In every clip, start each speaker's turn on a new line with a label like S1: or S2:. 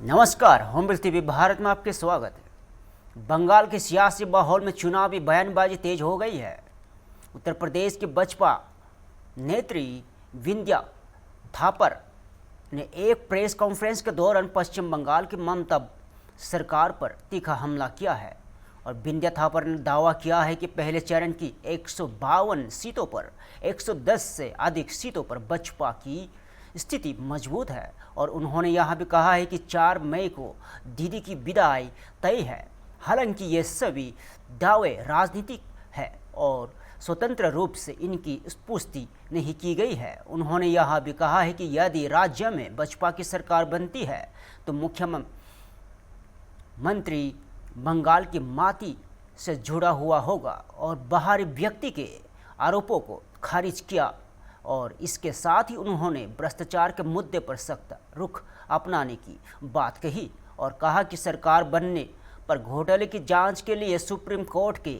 S1: नमस्कार, होमबिल टीवी भारत में आपके स्वागत है। बंगाल के सियासी माहौल में चुनावी बयानबाजी तेज हो गई है। उत्तर प्रदेश के बसपा नेत्री विंध्या थापर ने एक प्रेस कॉन्फ्रेंस के दौरान पश्चिम बंगाल की ममता सरकार पर तीखा हमला किया है और विंध्या थापर ने दावा किया है कि पहले चरण की 152 सीटों पर 110 से अधिक सीटों पर बसपा की स्थिति मजबूत है और उन्होंने यह भी कहा है कि 4 मई को दीदी की विदाई तय है। हालांकि ये सभी दावे राजनीतिक है और स्वतंत्र रूप से इनकी पुष्टि नहीं की गई है। उन्होंने यह भी कहा है कि यदि राज्य में बसपा की सरकार बनती है तो मुख्यमंत्री बंगाल की माटी से जुड़ा हुआ होगा और बाहरी व्यक्ति के आरोपों को खारिज किया और इसके साथ ही उन्होंने भ्रष्टाचार के मुद्दे पर सख्त रुख अपनाने की बात कही और कहा कि सरकार बनने पर घोटाले की जांच के लिए सुप्रीम कोर्ट के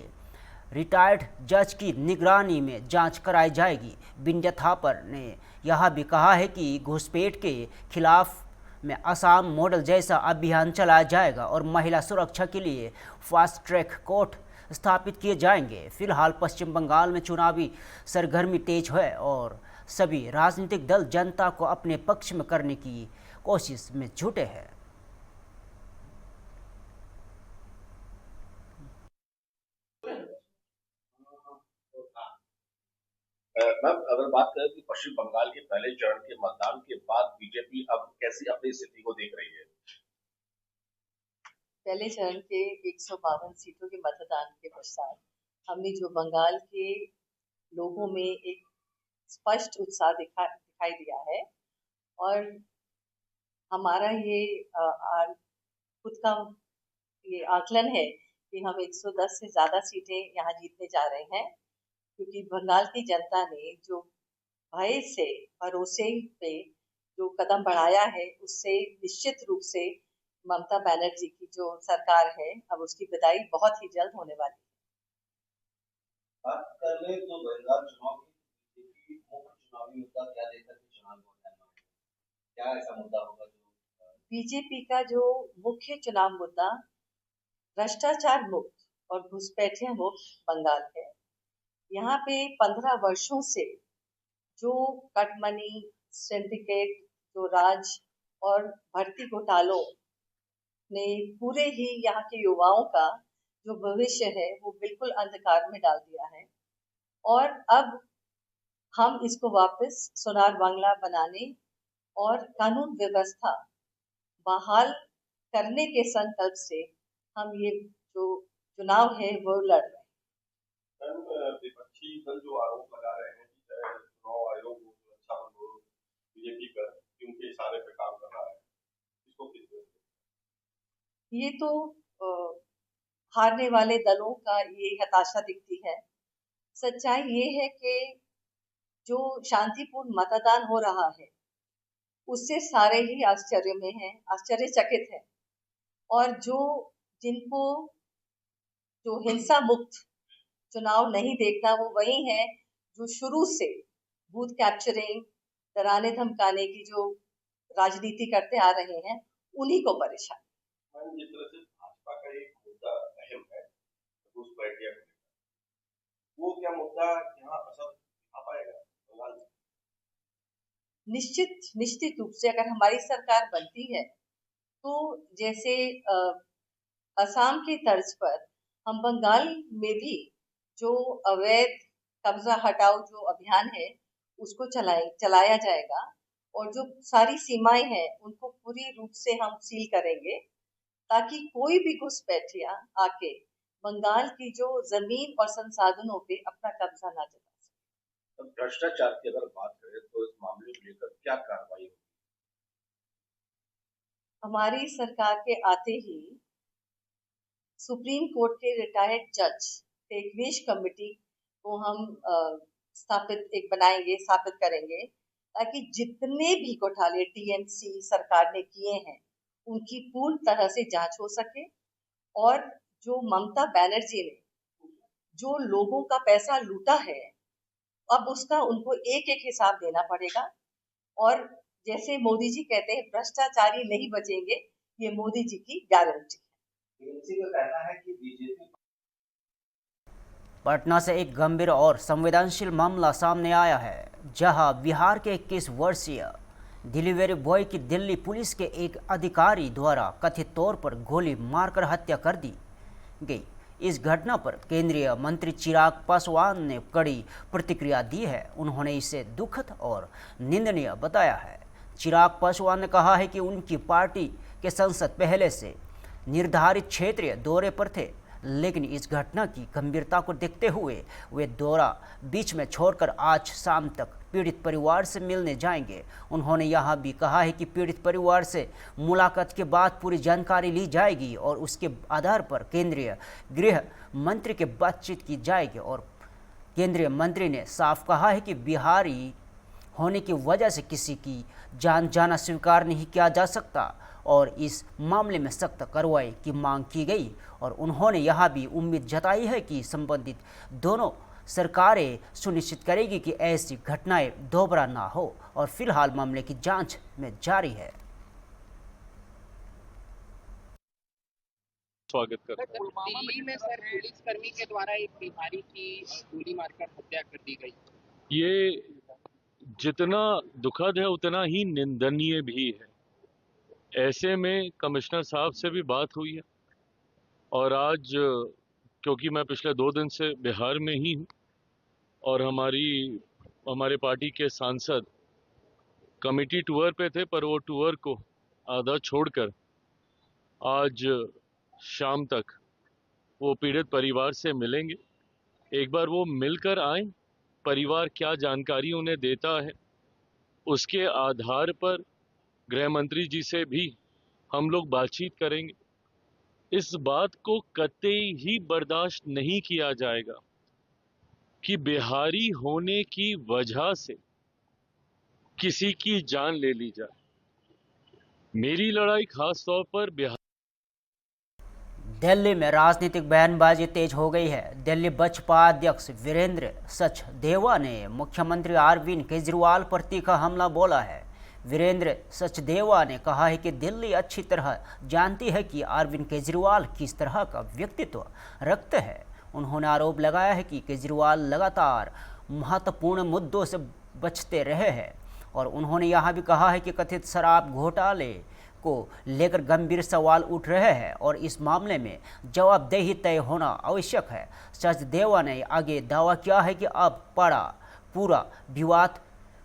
S1: रिटायर्ड जज की निगरानी में जांच कराई जाएगी। विंध्या थापर ने यह भी कहा है कि घुसपैठ के खिलाफ में असम मॉडल जैसा अभियान चलाया जाएगा और महिला सुरक्षा के लिए फास्ट ट्रैक कोर्ट स्थापित किए जाएंगे। फिलहाल पश्चिम बंगाल में चुनावी सरगर्मी तेज है और सभी राजनीतिक दल जनता को अपने पक्ष में करने की कोशिश में जुटे हैं।
S2: मैम, अगर बात करें कि पश्चिम बंगाल के पहले चरण के मतदान के बाद बीजेपी अब कैसी अपनी स्थिति को देख रही है?
S3: पहले चरण के 152 सीटों के मतदान के पश्चात हमने जो बंगाल के लोगों में एक स्पष्ट उत्साह दिखाई दिया है और हमारा ये खुद का ये आकलन है कि हम 110 से ज्यादा सीटें यहाँ जीतने जा रहे हैं, क्योंकि बंगाल की जनता ने जो भय से भरोसे पे जो कदम बढ़ाया है उससे निश्चित रूप से ममता बनर्जी की जो सरकार है अब उसकी विदाई बहुत ही जल्द होने वाली है।
S2: बात कर ले तो बंगाल चुनाव की मुख्य चुनावी मुद्दा क्या लेकर के चुनाव लड़ना है? क्या ऐसा मुद्दा होगा जो
S3: बीजेपी का जो मुख्य चुनाव मुद्दा भ्रष्टाचार मुक्त और घुसपैठिया मुक्त बंगाल है। यहाँ पे 15 वर्षों से जो कटमनी सिंडिकेट जो राज और भर्ती घोटालों ने पूरे ही यहाँ के युवाओं का जो भविष्य है वो बिल्कुल अंधकार में डाल दिया है और अब हम इसको वापस सोनार बांग्ला बनाने और कानून व्यवस्था बहाल करने के संकल्प से हम ये जो चुनाव है वो लड़ रहे हैं।
S2: विपक्षी दल जो आरोप लगा रहे हैं कि चुनाव आयोग अच्छा बीजेपी पर उनके इशारे पे काम कर रहा है, इसको किस तरह से?
S3: ये तो हारने वाले दलों का ये हताशा दिखती है। सच्चाई ये है कि जो शांतिपूर्ण मतदान हो रहा है उससे सारे ही आश्चर्य में हैं, आश्चर्यचकित हैं और जो जिनको जो हिंसा मुक्त चुनाव नहीं देखना वो वही है जो शुरू से बूथ कैप्चरिंग डराने धमकाने की जो राजनीति करते आ रहे हैं उन्हीं को परेशान।
S2: जिस तरह से भाजपा का एक मुद्दा अहम है घुसपैठिया को लेकर, वो क्या मुद्दा यहाँ असर आ पाएगा बंगाल में?
S3: निश्चित रूप से अगर हमारी सरकार बनती है तो जैसे असम के तर्ज पर हम बंगाल में भी जो अवैध कब्जा हटाओ जो अभियान है उसको चलाया जाएगा और जो सारी सीमाएं हैं उनको पूरी रूप से हम सील करेंगे ताकि कोई भी घुसपैठिया आके बंगाल की जो जमीन और संसाधनों पे अपना कब्जा ना जता सके।
S2: भ्रष्टाचार की अगर बात करें तो इस मामले को लेकर क्या कार्रवाई होगी?
S3: हमारी सरकार के आते ही सुप्रीम कोर्ट के रिटायर्ड जज एक विश कमेटी को हम स्थापित करेंगे ताकि जितने भी घोटाले टीएमसी सरकार ने किए हैं उनकी पूर्ण तरह से जांच हो सके और जो ममता बनर्जी ने जो लोगों का पैसा लूटा है अब उसका उनको एक एक हिसाब देना पड़ेगा और जैसे मोदी जी कहते हैं भ्रष्टाचारी नहीं बचेंगे, ये मोदी जी की गारंटी है।
S4: टीएमसी का कहना है कि बीजेपी
S1: पटना से एक गंभीर और संवेदनशील मामला सामने आया है, जहां बिहार के 21 वर्षीय डिलीवरी बॉय की दिल्ली पुलिस के एक अधिकारी द्वारा कथित तौर पर गोली मारकर हत्या कर दी गई। इस घटना पर केंद्रीय मंत्री चिराग पासवान ने कड़ी प्रतिक्रिया दी है। उन्होंने इसे दुखद और निंदनीय बताया है। चिराग पासवान ने कहा है कि उनकी पार्टी के सांसद पहले से निर्धारित क्षेत्रीय दौरे पर थे, लेकिन इस घटना की गंभीरता को देखते हुए वे दौरा बीच में छोड़कर आज शाम तक पीड़ित परिवार से मिलने जाएंगे। उन्होंने यहां भी कहा है कि पीड़ित परिवार से मुलाकात के बाद पूरी जानकारी ली जाएगी और उसके आधार पर केंद्रीय गृह मंत्री के बातचीत की जाएगी। और केंद्रीय मंत्री ने साफ कहा है कि बिहारी होने की वजह से किसी की जान जाना स्वीकार नहीं किया जा सकता और इस मामले में सख्त कार्रवाई की मांग की गई। और उन्होंने यह भी उम्मीद जताई है कि संबंधित दोनों सरकारें सुनिश्चित करेगी कि ऐसी घटनाएं दोबारा ना हो। और फिलहाल मामले की जांच में जारी है।
S2: स्वागत करते हैं।
S5: दिल्ली में सर पुलिसकर्मी के द्वारा एक बिहारी की गोली मारकर हत्या कर दी गई।
S6: ये जितना दुखद है उतना ही निंदनीय भी है। ऐसे में कमिश्नर साहब से भी बात हुई है और आज क्योंकि मैं पिछले 2 दिन से बिहार में ही हूँ और हमारे पार्टी के सांसद कमेटी टूर पे थे, पर वो टूर को आधा छोड़कर आज शाम तक वो पीड़ित परिवार से मिलेंगे। एक बार वो मिलकर आए, परिवार क्या जानकारी उन्हें देता है उसके आधार पर गृह मंत्री जी से भी हम लोग बातचीत करेंगे। इस बात को कतई ही बर्दाश्त नहीं किया जाएगा कि बिहारी होने की वजह से किसी की जान ले ली जाए। मेरी लड़ाई खास तौर पर बिहार
S1: दिल्ली में राजनीतिक बयानबाजी तेज हो गई है। दिल्ली बसपा अध्यक्ष वीरेंद्र सचदेवा ने मुख्यमंत्री अरविंद केजरीवाल पर तीखा हमला बोला है। वीरेंद्र सचदेवा ने कहा है कि दिल्ली अच्छी तरह जानती है कि अरविंद केजरीवाल किस तरह का व्यक्तित्व रखते हैं। उन्होंने आरोप लगाया है कि केजरीवाल लगातार महत्वपूर्ण मुद्दों से बचते रहे हैं और उन्होंने यहां भी कहा है कि कथित शराब घोटाले को लेकर गंभीर सवाल उठ रहे हैं और इस मामले में जवाबदेही तय होना आवश्यक है। सचदेवा ने आगे दावा किया है कि अब पूरा विवाद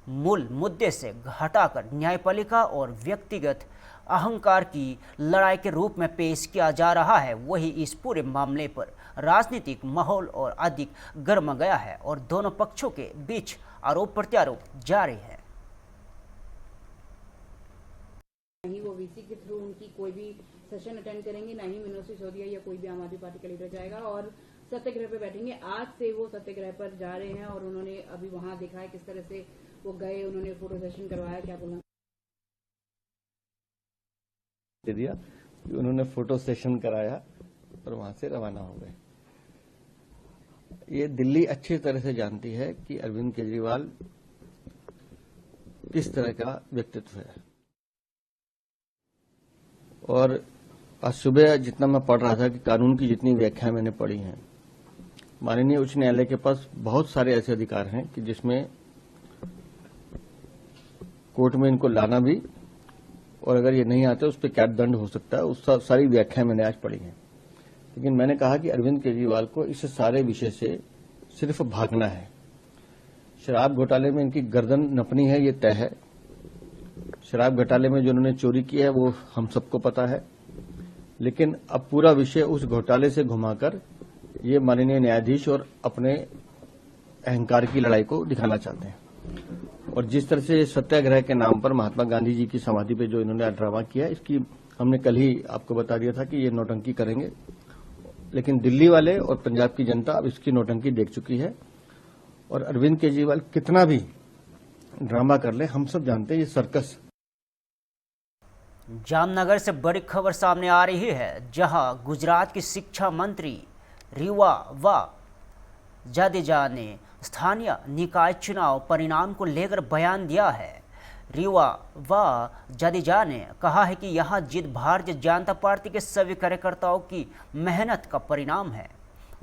S1: मूल मुद्दे से हटाकर न्यायपालिका और व्यक्तिगत अहंकार की लड़ाई के रूप में पेश किया जा रहा है। वही इस पूरे मामले पर राजनीतिक माहौल और अधिक गर्म गया है और दोनों पक्षों के बीच आरोप प्रत्यारोप जारी है।
S7: ना ही वो वीसी के थ्रू उनकी कोई भी सेशन अटेंड करेंगे, ना ही मनोज सिसोदिया या कोई भी आम आदमी पार्टी का लीडर जाएगा और सत्याग्रह पे बैठेंगे। आज से वो सत्याग्रह पर जा रहे हैं और उन्होंने अभी वहां देखा है किस तरह से वो गए, उन्होंने फोटो सेशन करवाया। क्या बोलना
S4: दिया, उन्होंने फोटो सेशन कराया और वहां से रवाना हो गए। ये दिल्ली अच्छी तरह से जानती है कि अरविंद केजरीवाल किस तरह का व्यक्तित्व है और आज सुबह जितना मैं पढ़ रहा था कि कानून की जितनी व्याख्या मैंने पढ़ी हैं, माननीय उच्च न्यायालय के पास बहुत सारे ऐसे अधिकार हैं कि जिसमें कोर्ट में इनको लाना भी और अगर ये नहीं आते उस पर क्या दंड हो सकता है, उस सारी व्याख्या मैंने आज पढ़ी है। लेकिन मैंने कहा कि अरविंद केजरीवाल को इस सारे विषय से सिर्फ भागना है। शराब घोटाले में इनकी गर्दन नपनी है, ये तय है। शराब घोटाले में जो उन्होंने चोरी की है वो हम सबको पता है, लेकिन अब पूरा विषय उस घोटाले से घुमाकर ये माननीय न्यायाधीश और अपने अहंकार की लड़ाई को दिखाना चाहते हैं। और जिस तरह से सत्याग्रह के नाम पर महात्मा गांधी जी की समाधि पे जो इन्होंने ड्रामा किया, इसकी हमने कल ही आपको बता दिया था कि ये नौटंकी करेंगे, लेकिन दिल्ली वाले और पंजाब की जनता अब इसकी नौटंकी देख चुकी है। और अरविंद केजरीवाल कितना भी ड्रामा कर ले, हम सब जानते हैं ये सर्कस।
S1: जामनगर से बड़ी खबर सामने आ रही है, जहां गुजरात की शिक्षा मंत्री रीवा जाडेजा ने स्थानीय निकाय चुनाव परिणाम को लेकर बयान दिया है। रीवा व जडेजा ने कहा है कि यह जीत भारतीय जनता पार्टी के सभी कार्यकर्ताओं की मेहनत का परिणाम है।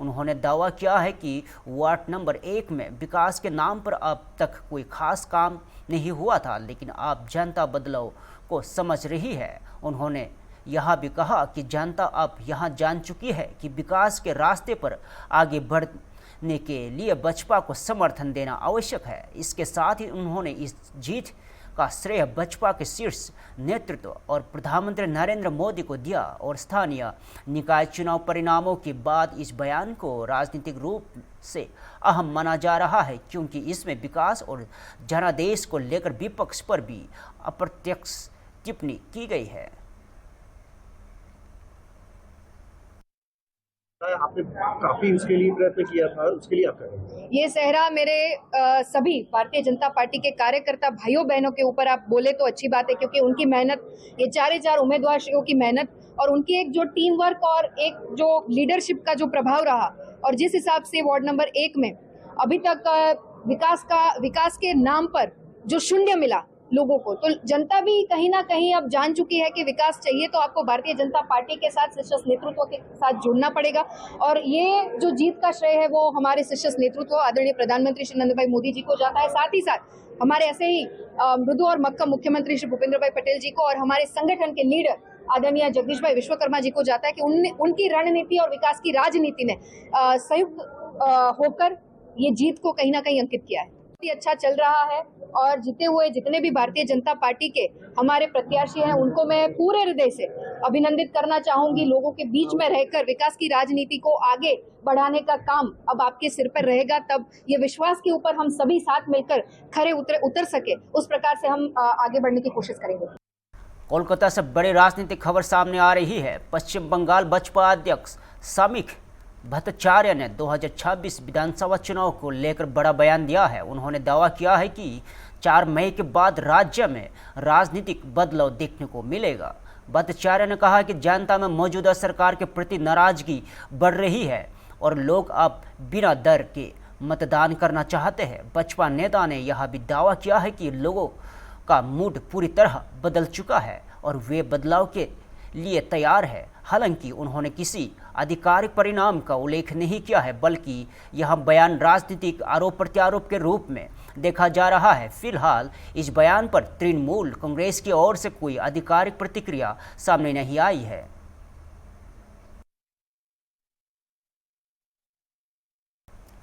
S1: उन्होंने दावा किया है कि वार्ड नंबर 1 में विकास के नाम पर अब तक कोई खास काम नहीं हुआ था, लेकिन अब जनता बदलाव को समझ रही है। उन्होंने यह भी कहा कि जनता अब यह जान चुकी है कि विकास के रास्ते पर आगे बढ़ने के लिए बसपा को समर्थन देना आवश्यक है। इसके साथ ही उन्होंने इस जीत का श्रेय बसपा के शीर्ष नेतृत्व और प्रधानमंत्री नरेंद्र मोदी को दिया और स्थानीय निकाय चुनाव परिणामों के बाद इस बयान को राजनीतिक रूप से अहम माना जा रहा है, क्योंकि इसमें विकास और जनादेश को लेकर विपक्ष पर भी अप्रत्यक्ष टिप्पणी की गई है।
S8: आपने काफी उसके लिए प्रयत्न किया था, उसके लिए आप कर रहे हैं।
S9: ये सहरा मेरे सभी भारतीय जनता पार्टी के कार्यकर्ता भाइयों बहनों के ऊपर आप बोले तो अच्छी बात है, क्योंकि उनकी मेहनत, ये चार उम्मीदवारों की मेहनत और उनकी एक जो टीम वर्क और एक जो लीडरशिप का जो प्रभाव रहा, और जिस हिसाब से वार्ड नंबर 1 में अभी तक विकास के नाम पर जो शून्य मिला लोगों को, तो जनता भी कहीं ना कहीं अब जान चुकी है कि विकास चाहिए तो आपको भारतीय जनता पार्टी के साथ शीर्ष नेतृत्व के साथ जुड़ना पड़ेगा। और ये जो जीत का श्रेय है वो हमारे शीर्ष नेतृत्व आदरणीय प्रधानमंत्री श्री नरेंद्र भाई मोदी जी को जाता है, साथ ही साथ हमारे ऐसे ही मृदु और मक्कम मुख्यमंत्री श्री भूपेंद्र भाई पटेल जी को और हमारे संगठन के लीडर आदरणीय जगदीश भाई विश्वकर्मा जी को जाता है कि उनकी रणनीति और विकास की राजनीति ने संयुक्त होकर ये जीत को कहीं ना कहीं अंकित किया है। अच्छा चल रहा है और जीते हुए जितने भी भारतीय जनता पार्टी के हमारे प्रत्याशी हैं उनको मैं पूरे हृदय से अभिनंदित करना चाहूंगी। लोगों के बीच में रहकर विकास की राजनीति को आगे बढ़ाने का काम अब आपके सिर पर रहेगा, तब ये विश्वास के ऊपर हम सभी साथ मिलकर खरे उतर सके, उस प्रकार से हम आगे बढ़ने की कोशिश करेंगे।
S1: कोलकाता से बड़ी राजनीतिक खबर सामने आ रही है। पश्चिम बंगाल बसपा अध्यक्ष समीक भट्टाचार्य ने 2026 विधानसभा चुनाव को लेकर बड़ा बयान दिया है। उन्होंने दावा किया है कि 4 मई के बाद राज्य में राजनीतिक बदलाव देखने को मिलेगा। भट्टाचार्य ने कहा कि जनता में मौजूदा सरकार के प्रति नाराजगी बढ़ रही है और लोग अब बिना डर के मतदान करना चाहते हैं। बसपा नेता ने यह भी दावा किया है कि लोगों का मूड पूरी तरह बदल चुका है और वे बदलाव के लिए तैयार है। हालांकि उन्होंने किसी आधिकारिक परिणाम का उल्लेख नहीं किया है, बल्कि यह बयान राजनीतिक आरोप प्रत्यारोप के रूप में देखा जा रहा है। फिलहाल इस बयान पर तृणमूल कांग्रेस की ओर से कोई आधिकारिक प्रतिक्रिया सामने नहीं आई है।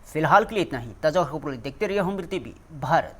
S1: फिलहाल के लिए इतना ही। ताजा खबरों देखते रहिए हम टीवी भारत।